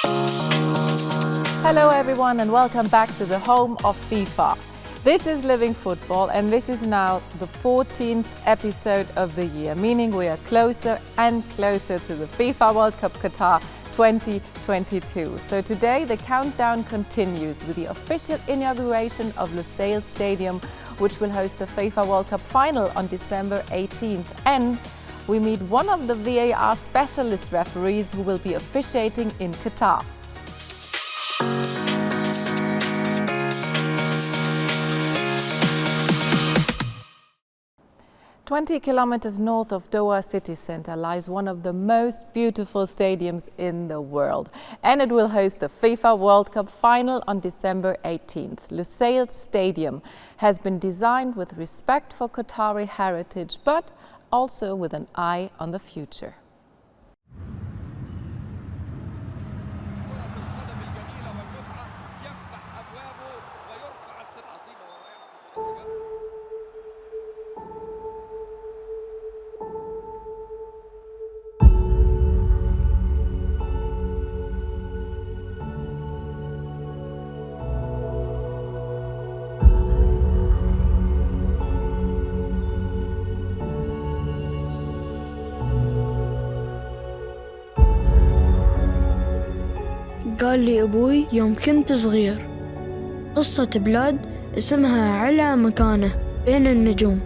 Hello everyone and welcome back to the home of FIFA. This is Living Football and this is now the 14th episode of the year, meaning we are closer and closer to the FIFA World Cup Qatar 2022. So today the countdown continues with the official inauguration of Lusail Stadium, which will host the FIFA World Cup final on December 18th. And we meet one of the VAR specialist referees who will be officiating in Qatar. 20 kilometers north of Doha city centre lies one of the most beautiful stadiums in the world, and it will host the FIFA World Cup final on December 18th. Lusail Stadium has been designed with respect for Qatari heritage, but also with an eye on the future. قال لي أبوي يوم كنت صغير قصة بلاد اسمها على مكانه بين النجوم،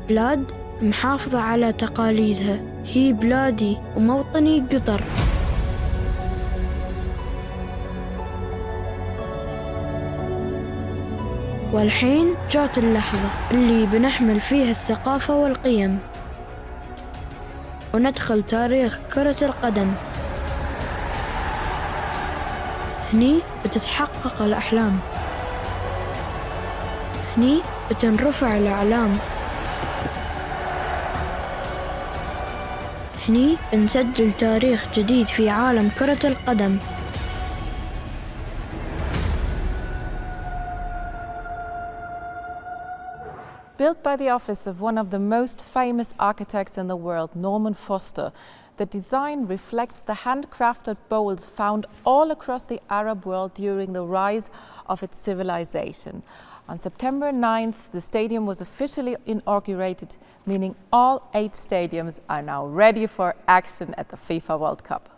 بلاد محافظة على تقاليدها، هي بلادي وموطني قطر. والحين جات اللحظة اللي بنحمل فيها الثقافة والقيم وندخل تاريخ كرة القدم. هني بتتحقق الأحلام، هني بتنرفع الأعلام، هني بنسجل تاريخ جديد في عالم كرة القدم. Built by the office of one of the most famous architects in the world, Norman Foster, the design reflects the handcrafted bowls found all across the Arab world during the rise of its civilization. On September 9th, the stadium was officially inaugurated, meaning all 8 stadiums are now ready for action at the FIFA World Cup.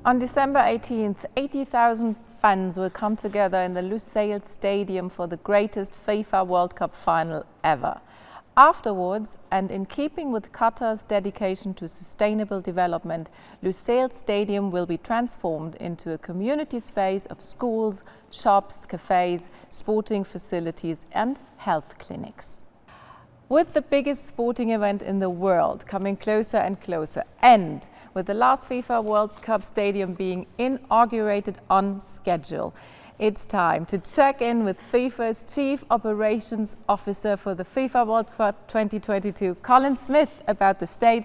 On December 18th, 80,000 fans will come together in the Lusail Stadium for the greatest FIFA World Cup final ever. Afterwards, and in keeping with Qatar's dedication to sustainable development, Lusail Stadium will be transformed into a community space of schools, shops, cafes, sporting facilities and health clinics. With the biggest sporting event in the world coming closer and closer, and with the last FIFA World Cup stadium being inaugurated on schedule, it's time to check in with FIFA's Chief Operating Officer for the FIFA World Cup 2022, Colin Smith, about the state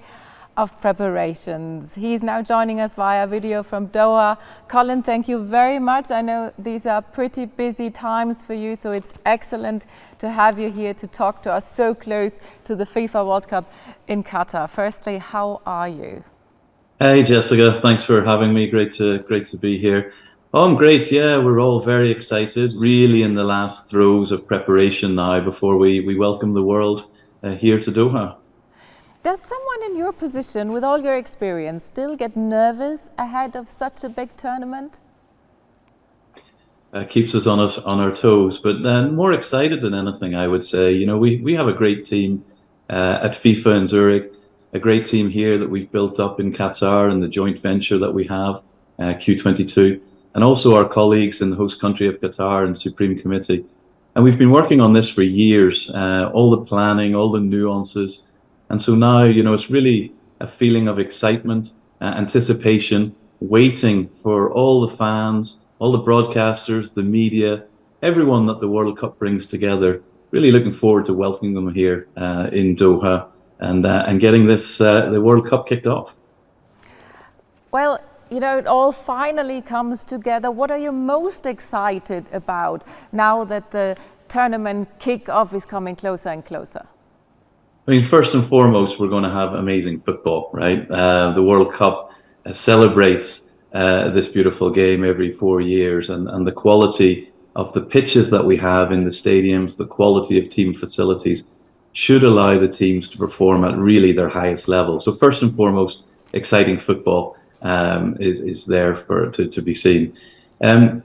of preparations. He's now joining us via video from Doha. Colin, thank you very much. I know these are pretty busy times for you, so it's excellent to have you here to talk to us so close to the FIFA World Cup in Qatar. Firstly, how are you? Hey Jessica, thanks for having me. Great to be here. Oh, I'm great. Yeah, we're all very excited, really in the last throes of preparation now before we welcome the world here to Doha. Does someone in your position, with all your experience, still get nervous ahead of such a big tournament? Keeps us on our toes, but then more excited than anything, I would say. You know, we have a great team at FIFA in Zurich, a great team here that we've built up in Qatar and the joint venture that we have, Q22, and also our colleagues in the host country of Qatar and Supreme Committee. And we've been working on this for years, all the planning, all the nuances. And so now, you know, it's really a feeling of excitement, anticipation, waiting for all the fans, all the broadcasters, the media, everyone that the World Cup brings together. Really looking forward to welcoming them here in Doha and getting this the World Cup kicked off. Well, you know, it all finally comes together. What are you most excited about now that the tournament kickoff is coming closer and closer? I mean, first and foremost, we're going to have amazing football, right? The World Cup celebrates this beautiful game every 4 years, and the quality of the pitches that we have in the stadiums, the quality of team facilities should allow the teams to perform at really their highest level. So first and foremost, exciting football is there to be seen.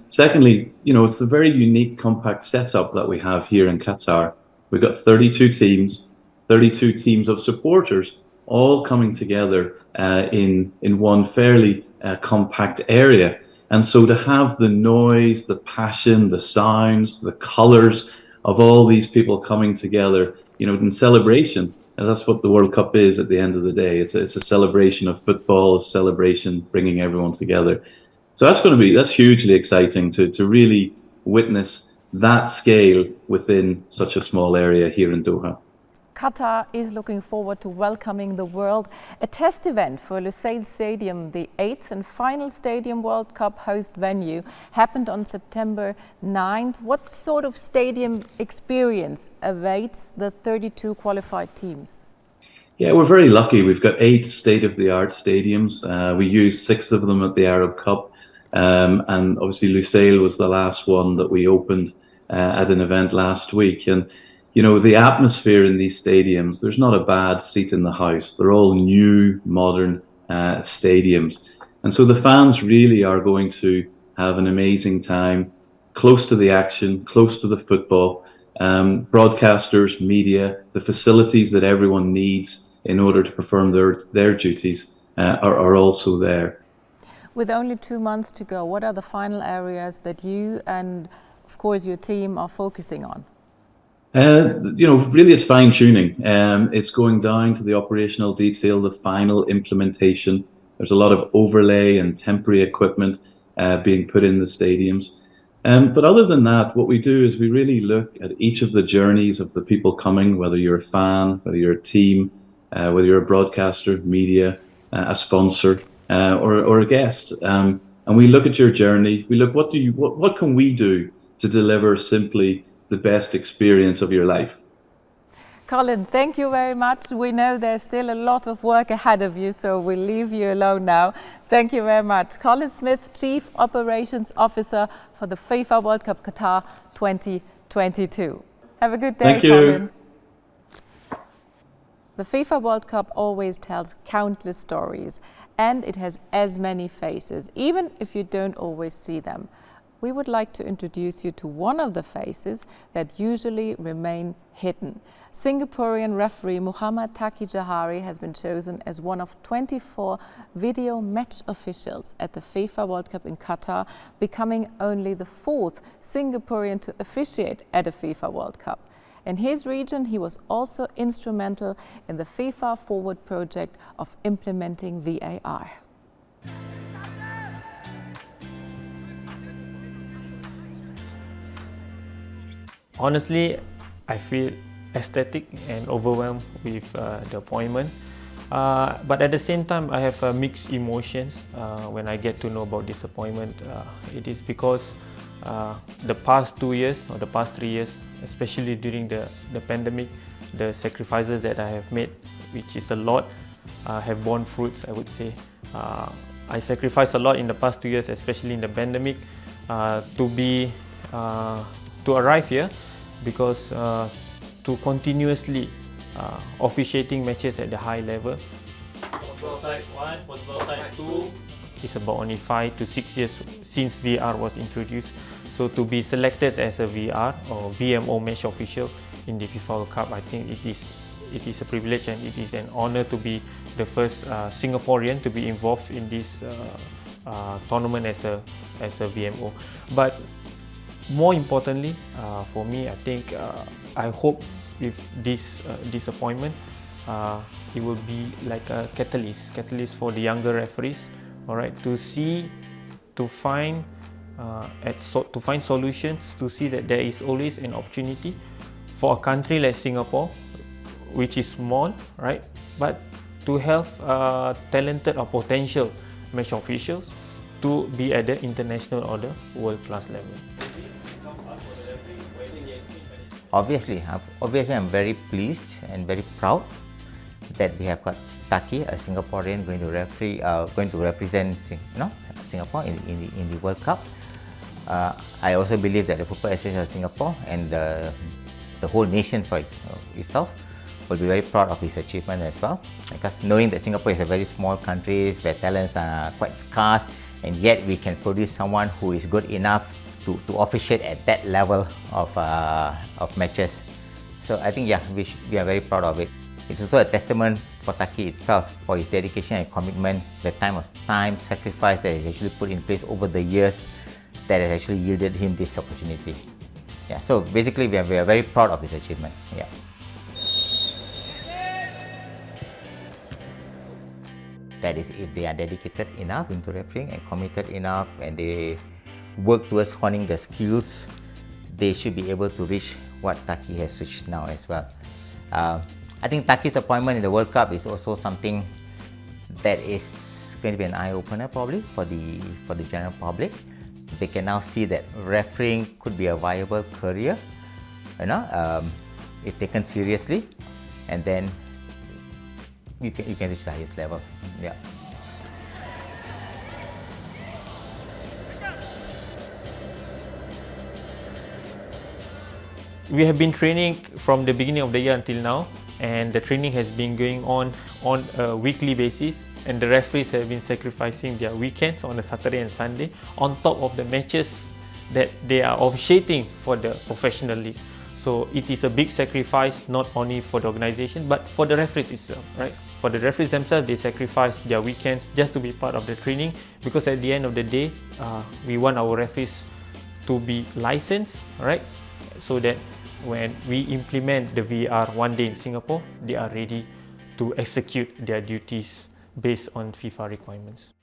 Secondly, you know, it's the very unique compact setup that we have here in Qatar. We've got 32 teams of supporters all coming together in one fairly compact area. And so to have the noise, the passion, the sounds, the colors of all these people coming together, you know, in celebration, and that's what the World Cup is at the end of the day. It's a celebration of football, a celebration bringing everyone together. So that's hugely exciting to really witness that scale within such a small area here in Doha. Qatar is looking forward to welcoming the world. A test event for Lusail Stadium, the 8th and final Stadium World Cup host venue, happened on September 9th. What sort of stadium experience awaits the 32 qualified teams? Yeah, we're very lucky. We've got 8 state-of-the-art stadiums. We used 6 of them at the Arab Cup. And obviously Lusail was the last one that we opened at an event last week. And you know, the atmosphere in these stadiums, there's not a bad seat in the house. They're all new, modern stadiums. And so the fans really are going to have an amazing time, close to the action, close to the football. Broadcasters, media, the facilities that everyone needs in order to perform their duties are also there. With only 2 months to go, what are the final areas that you and, of course, your team are focusing on? You know, really it's fine tuning. It's going down to the operational detail, the final implementation. There's a lot of overlay and temporary equipment being put in the stadiums. But other than that, what we do is we really look at each of the journeys of the people coming, whether you're a fan, whether you're a team, whether you're a broadcaster, media, a sponsor, or a guest. And we look at your journey. We look, what can we do to deliver simply the best experience of your life? Colin, thank you very much. We know there's still a lot of work ahead of you, so we'll leave you alone now. Thank you very much. Colin Smith, Chief Operations Officer for the FIFA World Cup Qatar 2022. Have a good day, Thank you. Colin. The FIFA World Cup always tells countless stories, and it has as many faces, even if you don't always see them. We would like to introduce you to one of the faces that usually remain hidden. Singaporean referee Muhammad Taqi Jahari has been chosen as one of 24 video match officials at the FIFA World Cup in Qatar, becoming only the 4th Singaporean to officiate at a FIFA World Cup. In his region, he was also instrumental in the FIFA Forward project of implementing VAR. Honestly, I feel ecstatic and overwhelmed with the appointment. But at the same time, I have mixed emotions when I get to know about this appointment. It is because the past 2 years or the past 3 years, especially during the pandemic, the sacrifices that I have made, which is a lot, have borne fruits, I would say. I sacrificed a lot in the past 2 years, especially in the pandemic. to arrive here, because to continuously officiating matches at the high level. Football side 1, football side 2. It's about only 5 to 6 years since VAR was introduced. So to be selected as a VAR or VMO match official in the FIFA World Cup, I think it is a privilege and it is an honor to be the first Singaporean to be involved in this tournament as a VMO. But more importantly, for me, I think I hope with this appointment, it will be like a catalyst for the younger referees, all right, to find solutions, to see that there is always an opportunity for a country like Singapore, which is small, right, but to have talented or potential match officials to be at the international or the world-class level. Obviously, I'm very pleased and very proud that we have got Taqi, a Singaporean, going to represent Singapore in the World Cup. I also believe that the Football Association of Singapore and the whole nation for itself will be very proud of his achievement as well, because knowing that Singapore is a very small country where talents are quite scarce, and yet we can produce someone who is good enough to officiate at that level of matches. So I think, yeah, we are very proud of it. It's also a testament for Taqi itself, for his dedication and commitment, the time, sacrifice that he actually put in place over the years that has actually yielded him this opportunity. Yeah, so basically we are very proud of his achievement. Yeah. That is, if they are dedicated enough into refereeing and committed enough, and they work towards honing their skills, they should be able to reach what Taqi has reached now as well. I think Taqi's appointment in the World Cup is also something that is going to be an eye-opener probably for the general public. They can now see that refereeing could be a viable career, if taken seriously, and then you can reach the highest level. Yeah. We have been training from the beginning of the year until now, and the training has been going on a weekly basis, and the referees have been sacrificing their weekends on a Saturday and Sunday on top of the matches that they are officiating for the professional league. So it is a big sacrifice, not only for the organization but for the referees itself, right? For the referees themselves, they sacrifice their weekends just to be part of the training, because at the end of the day, we want our referees to be licensed, right? So that when we implement the VAR one day in Singapore, they are ready to execute their duties based on FIFA requirements.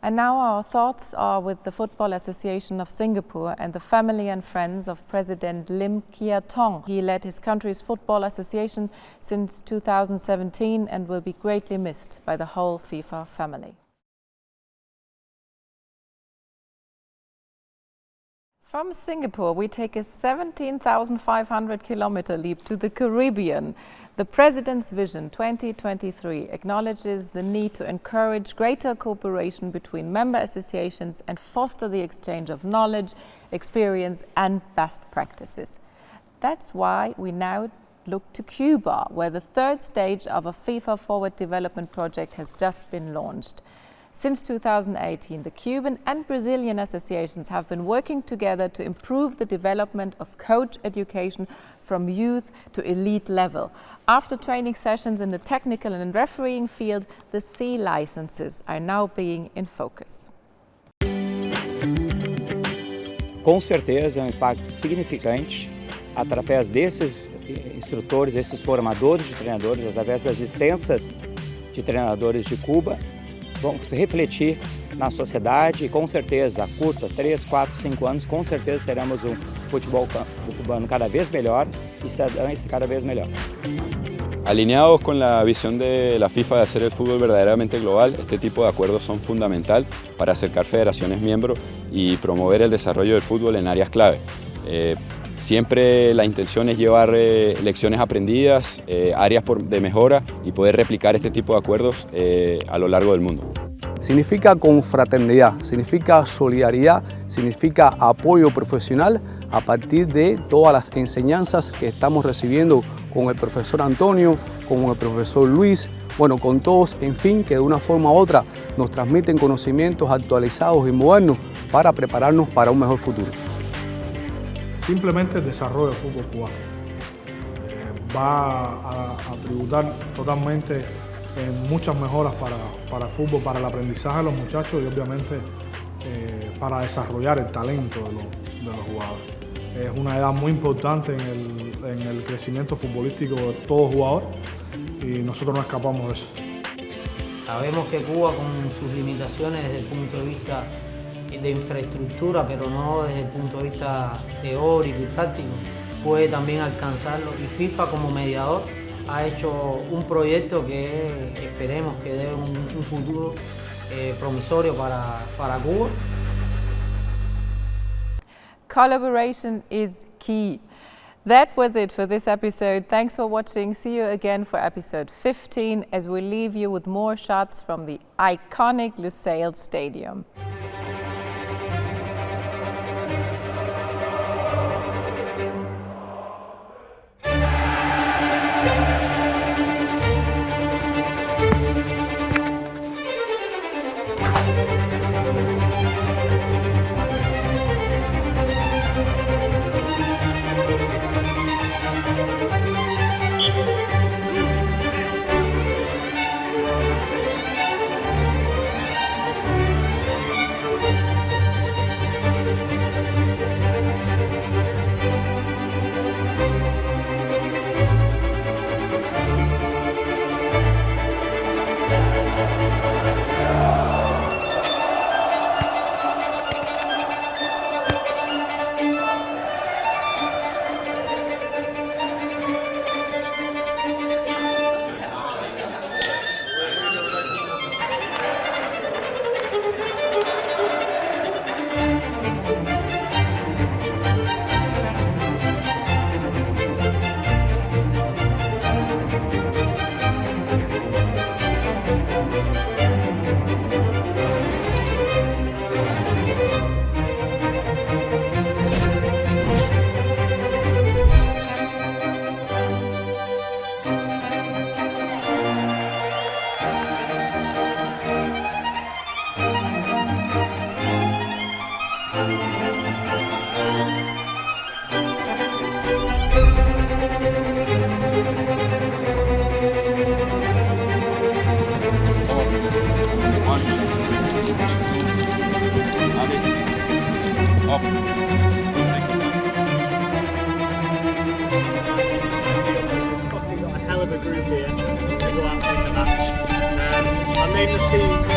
And now our thoughts are with the Football Association of Singapore and the family and friends of President Lim Kia Tong. He led his country's football association since 2017 and will be greatly missed by the whole FIFA family. From Singapore, we take a 17,500-kilometer leap to the Caribbean. The President's Vision 2023 acknowledges the need to encourage greater cooperation between member associations and foster the exchange of knowledge, experience and best practices. That's why we now look to Cuba, where the third stage of a FIFA Forward development project has just been launched. Since 2018, the Cuban and Brazilian associations have been working together to improve the development of coach education from youth to elite level. After training sessions in the technical and refereeing field, the C licenses are now being in focus. Com certeza é um impacto significante através desses instrutores, esses formadores de treinadores, através das licenças de treinadores de Cuba, vão se refletir na sociedade e com certeza, a curta, 3, 4, 5 anos, com certeza teremos um futebol cubano cada vez melhor y ciudadanos cada vez mejores. Alineados con la visión de la FIFA de hacer el fútbol verdaderamente global, este tipo de acuerdos son fundamental para acercar federaciones miembros y promover el desarrollo del fútbol en áreas clave. Siempre la intención es llevar lecciones aprendidas, áreas de mejora y poder replicar este tipo de acuerdos a lo largo del mundo. significa confraternidad, significa solidaridad, significa apoyo profesional a partir de todas las enseñanzas que estamos recibiendo con el profesor Antonio, con el profesor Luis, bueno, con todos, en fin, que de una forma u otra nos transmiten conocimientos actualizados y modernos para prepararnos para un mejor futuro. Simplemente el desarrollo del fútbol cubano va a tributar totalmente en muchas mejoras para el fútbol, para el aprendizaje de los muchachos y obviamente para desarrollar el talento de los jugadores. Es una edad muy importante en el crecimiento futbolístico de todo jugador y nosotros no escapamos de eso. Sabemos que Cuba, con sus limitaciones desde el punto de vista de infraestructura, pero no desde el punto de vista teórico y práctico, puede también alcanzarlo, y FIFA como mediador ha hecho un proyecto que esperemos que dé un futuro promisorio para Cuba. Collaboration is key. That was it for this episode. Thanks for watching. See you again for episode 15 as we leave you with more shots from the iconic Lusail Stadium. Got a hell of a group here to go out and win the match. I made the team